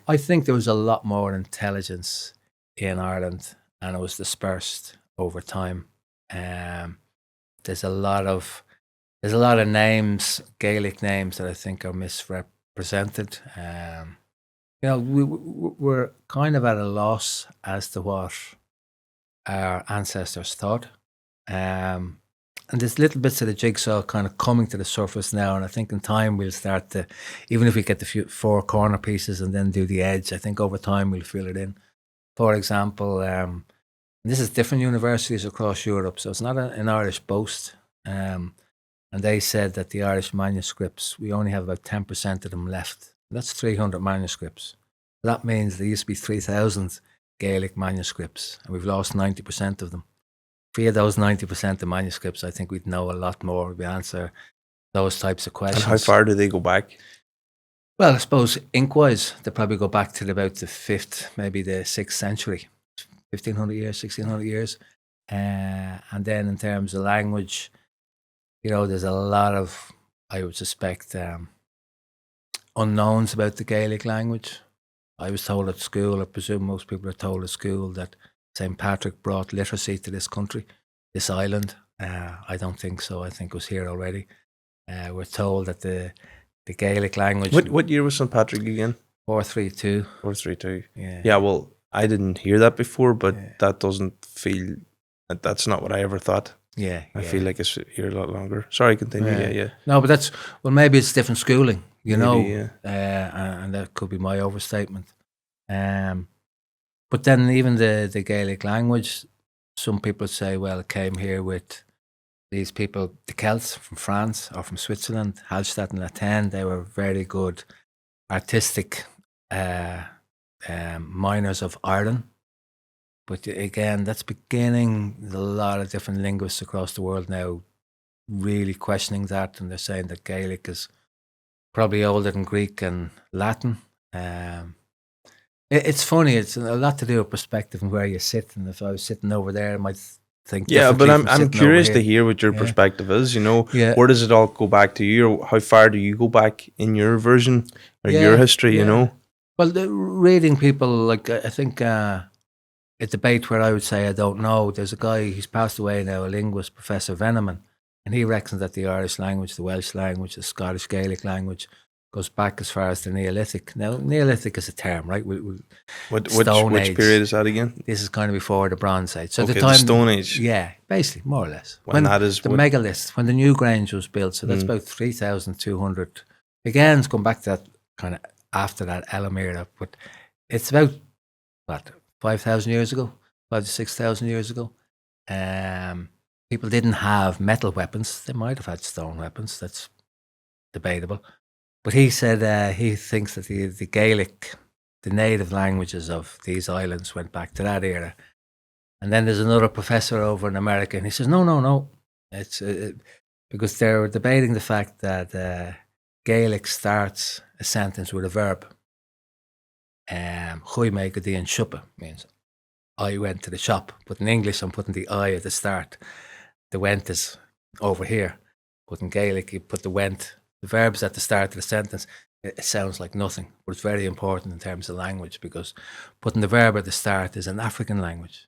I think there was a lot more intelligence in Ireland, and it was dispersed over time. Um, there's a lot of names, Gaelic names, that I think are misrepresented. We're kind of at a loss as to what our ancestors thought. And there's little bits of the jigsaw kind of coming to the surface now, and I think in time we'll start to, even if we get the four corner pieces and then do the edge, I think over time we'll fill it in. For example, this is different universities across Europe, so it's not an Irish boast. And they said that the Irish manuscripts, we only have about 10% of them left. That's 300 manuscripts. That means there used to be 3,000 Gaelic manuscripts, and we've lost 90% of them. If we had those 90% of manuscripts, I think we'd know a lot more. We answer those types of questions. And how far do they go back? Well, I suppose ink-wise, they probably go back to about the 5th, maybe the 6th century, 1,500 years, 1,600 years. And then in terms of language, there's a lot of, I would suspect, unknowns about the Gaelic language. I was told at school, I presume most people are told at school, that St. Patrick brought literacy to this country, this island. I don't think so. I think it was here already. We're told that the Gaelic language... What year was St. Patrick again? 432. 432. Yeah, well, I didn't hear that before, but that doesn't feel... That's not what I ever thought. Yeah. I feel like it's here a lot longer. Sorry, continue. Yeah. No, but maybe it's different schooling, maybe, and that could be my overstatement. But then even the Gaelic language, some people say, well, it came here with these people, the Celts from France or from Switzerland, Hallstatt and Latin. They were very good artistic miners of iron. But again, that's beginning. There's a lot of different linguists across the world now really questioning that, and they're saying that Gaelic is probably older than Greek and Latin. It's funny. It's a lot to do with perspective and where you sit. And if I was sitting over there, I might think. Yeah, but I'm curious to hear what your perspective is. Where does it all go back to you? Or how far do you go back in your version or your history? Well, reading people, like I think a debate where I would say I don't know. There's a guy, he's passed away now, a linguist, Professor Veneman, and he reckons that the Irish language, the Welsh language, the Scottish Gaelic language goes back as far as the Neolithic. Now, Neolithic is a term, right? Which period is that again? This is kind of before the Bronze Age. So the Stone Age. Yeah, basically, more or less. When that is the megalith, when the new Grange was built. So that's about 3,200. Again, it's going back to that kind of after that Elam era, but it's about 5,000 years ago, 5,000 to 6,000 years ago. People didn't have metal weapons. They might have had stone weapons. That's debatable. But he said he thinks that the Gaelic, the native languages of these islands went back to that era. And then there's another professor over in America, and he says, no. It's because they're debating the fact that Gaelic starts a sentence with a verb. Chuoi me go dtí an siopa means I went to the shop. But in English, I'm putting the I at the start. The went is over here. But in Gaelic, you put the went. The verb's at the start of the sentence. It sounds like nothing, but it's very important in terms of language, because putting the verb at the start is an African language.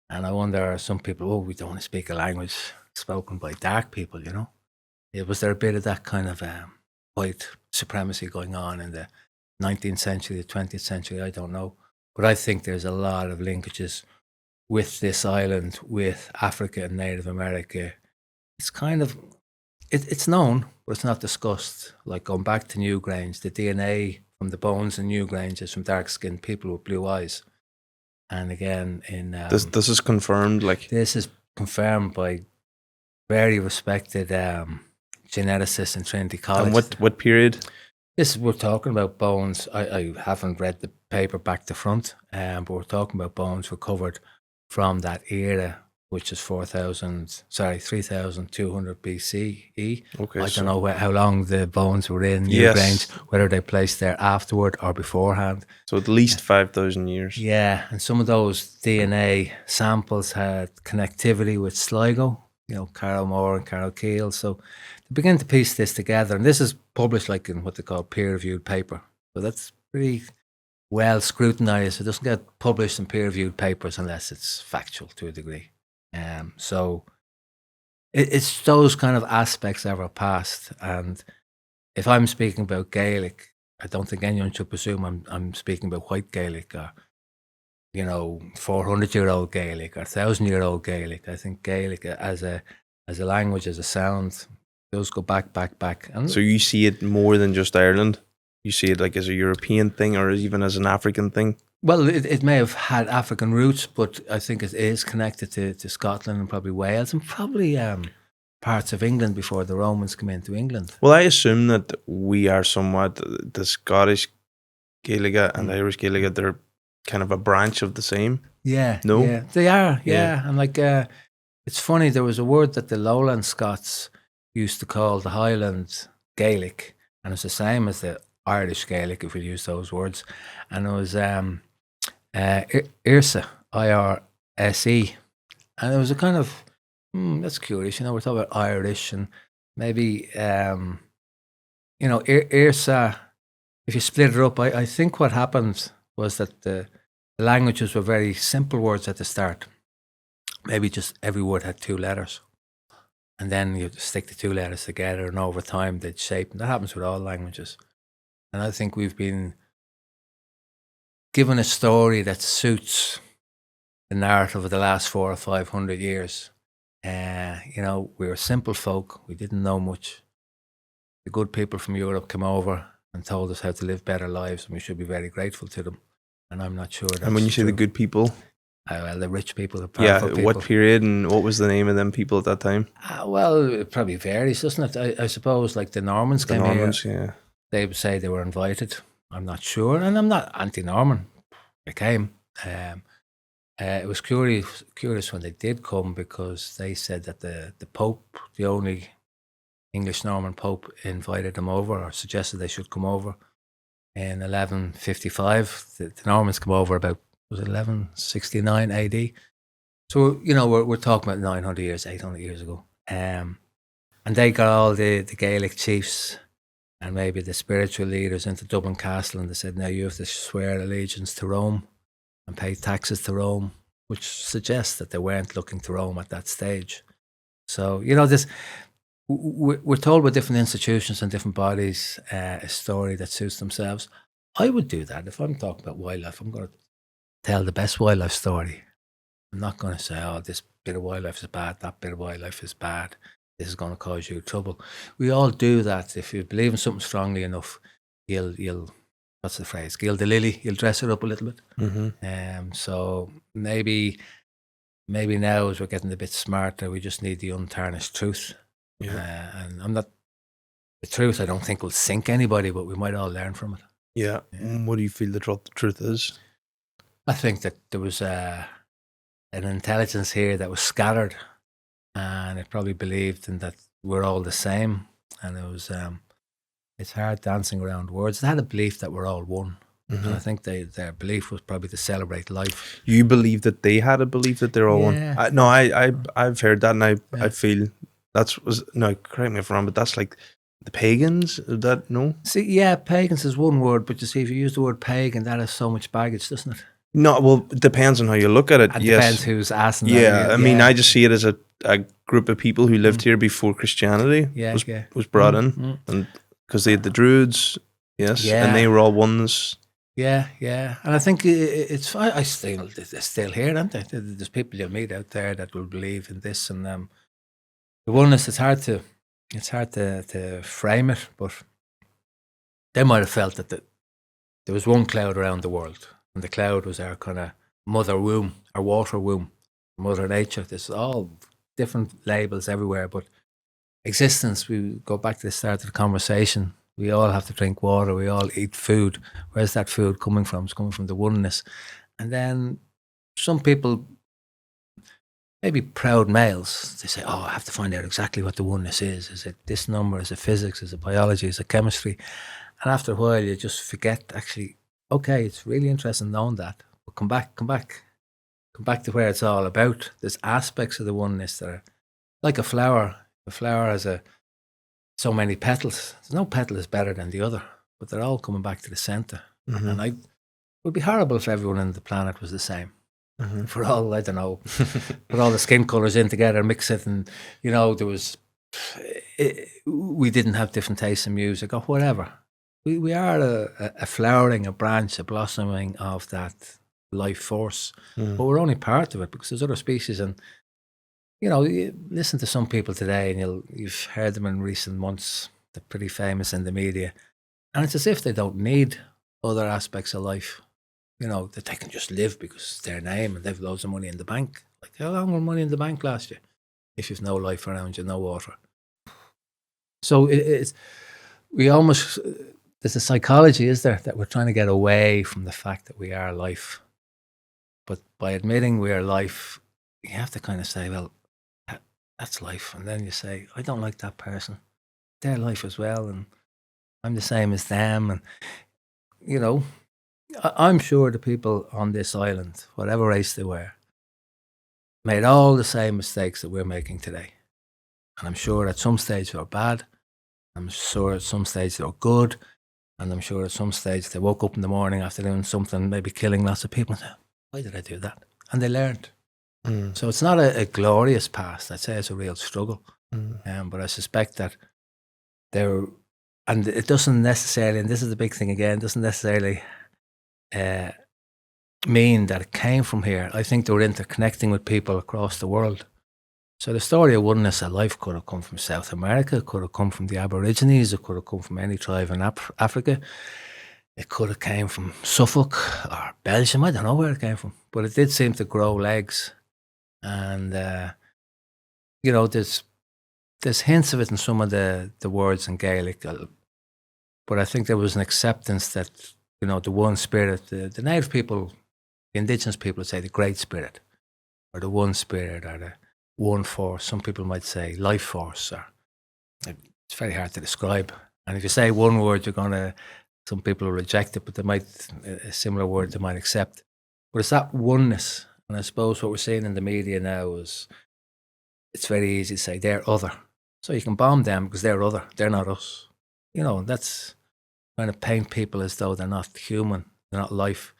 And I wonder, some people, we don't want to speak a language spoken by dark people, Was there a bit of that kind of white supremacy going on in the 19th century, the 20th century? I don't know. But I think there's a lot of linkages with this island, with Africa and Native America. It's kind of, it's known, but it's not discussed. Like going back to Newgrange, the DNA from the bones in Newgrange is from dark-skinned people with blue eyes. And again, this is confirmed. This is confirmed by very respected geneticists in Trinity College. And what period? We're talking about bones. I haven't read the paper back to front, but we're talking about bones recovered from that era, which is 3,200 BCE. Okay, I don't know how long the bones were in Newgrange, whether they placed there afterward or beforehand. So at least 5,000 years. Yeah, and some of those DNA samples had connectivity with Sligo, Carol Moore and Carol Keel. So they begin to piece this together, and this is published in what they call peer-reviewed paper. So that's pretty well scrutinized. It doesn't get published in peer-reviewed papers unless it's factual to a degree. So it's those kind of aspects of our past. And if I'm speaking about Gaelic, I don't think anyone should presume I'm speaking about white Gaelic or 400-year-old Gaelic or 1,000-year-old Gaelic. I think Gaelic as a language, as a sound, those go back. And so you see it more than just Ireland? You see it like as a European thing or even as an African thing? Well, it may have had African roots, but I think it is connected to Scotland and probably Wales and probably parts of England before the Romans came into England. Well, I assume that we are somewhat, the Scottish Gaelic and Irish Gaelic, they're kind of a branch of the same. Yeah. No? Yeah, they are, yeah. And like, it's funny, there was a word that the Lowland Scots used to call the Highland Gaelic, and it's the same as the Irish Gaelic, if we use those words. And it was Irsa, IRSE. And it was a kind of, that's curious, we're talking about Irish and maybe, Irsa, if you split it up, I think what happened was that the languages were very simple words at the start. Maybe just every word had 2 letters. And then you stick the 2 letters together, and over time they'd shape. And that happens with all languages. And I think we've been given a story that suits the narrative of the last 400 or 500 years. We were simple folk. We didn't know much. The good people from Europe came over and told us how to live better lives, and we should be very grateful to them. And I'm not sure that's And when you say the good people? Well, the rich people, the powerful people. What period and what was the name of them people at that time? Well, it probably varies, doesn't it? I suppose like the Normans came here. Yeah. They would say they were invited. I'm not sure. And I'm not anti-Norman. They came. It was curious when they did come, because they said that the Pope, the only English Norman Pope, invited them over or suggested they should come over in 1155. The Normans come over about, was it 1169 AD? So, we're talking about 900 years, 800 years ago. And they got all the Gaelic chiefs and maybe the spiritual leaders into Dublin Castle, and they said, now you have to swear allegiance to Rome and pay taxes to Rome, which suggests that they weren't looking to Rome at that stage. So, we're told by different institutions and different bodies a story that suits themselves. I would do that. If I'm talking about wildlife, I'm going to tell the best wildlife story. I'm not going to say, oh, this bit of wildlife is bad, that bit of wildlife is bad, this is going to cause you trouble. We all do that. If you believe in something strongly enough, you'll what's the phrase? Gild the lily, you'll dress it up a little bit. Mm-hmm. So maybe now as we're getting a bit smarter, we just need the untarnished truth. Yeah. And I'm not, the truth I don't think will sink anybody, but we might all learn from it. Yeah. What do you feel the truth is? I think that there was an intelligence here that was scattered, and it probably believed in that we're all the same. And it was, it's hard dancing around words. They had a belief that we're all one. Mm-hmm. And I think their belief was probably to celebrate life. You believe that they had a belief that they're all one? I've heard that, and I feel correct me if I'm wrong, but that's like the pagans. Is that no? See, yeah, pagans is one word, but you see, if you use the word pagan, that has so much baggage, doesn't it? No, well, it depends on how you look at it. It depends who's asking. Yeah, I mean, I just see it as a group of people who lived here before Christianity was brought in, and because they had the Druids, and they were all ones. Yeah, and I think it's they're still here, aren't they? There's people you meet out there that will believe in this, and the oneness. It's hard to frame it, but they might have felt that there was one cloud around the world. And the cloud was our kind of mother womb, our water womb, Mother Nature. There's all different labels everywhere, but existence, we go back to the start of the conversation. We all have to drink water. We all eat food. Where's that food coming from? It's coming from the oneness. And then some people, maybe proud males, they say, oh, I have to find out exactly what the oneness is. Is it this number? Is it physics? Is it biology? Is it chemistry? And after a while, you just forget, actually, okay, it's really interesting knowing that, but come back to where it's all about. There's aspects of the oneness that are like a flower. A flower has so many petals. There's no petal is better than the other, but they're all coming back to the center. Mm-hmm. And would be horrible if everyone on the planet was the same. For all, I don't know, put all the skin colours in together, mix it, and, you know, we didn't have different tastes in music or whatever. We are a flowering, a branch, a blossoming of that life force, but we're only part of it because there's other species. And, you know, you listen to some people today and you've heard them in recent months, they're pretty famous in the media, and it's as if they don't need other aspects of life. You know, that they can just live because it's their name and they've loads of money in the bank. Like, how long was money in the bank last year if you've no life around you, no water? So there's a psychology, is there, that we're trying to get away from the fact that we are life. But by admitting we are life, you have to kind of say, well, that's life. And then you say, I don't like that person. They're life as well. And I'm the same as them. And, you know, I'm sure the people on this island, whatever race they were, made all the same mistakes that we're making today. And I'm sure at some stage they were bad. I'm sure at some stage they were good. And I'm sure at some stage they woke up in the morning after doing something, maybe killing lots of people, and said, why did I do that? And they learned. So it's not a glorious past. I'd say it's a real struggle. But I suspect that and it doesn't necessarily, and this is the big thing again, doesn't necessarily mean that it came from here. I think they were interconnecting with people across the world. So the story of oneness of life could have come from South America, it could have come from the Aborigines, it could have come from any tribe in Africa, it could have came from Suffolk or Belgium, I don't know where it came from, but it did seem to grow legs. And, you know, there's hints of it in some of the words in Gaelic, but I think there was an acceptance that, you know, the one spirit, the native people, the indigenous people would say the great spirit, or the one spirit, or the one force. Some people might say life force, or it's very hard to describe. And if you say one word, some people will reject it, but a similar word they might accept. But it's that oneness. And I suppose what we're seeing in the media now is it's very easy to say they're other. So you can bomb them because they're other, they're not us. You know, that's trying to paint people as though they're not human, they're not life.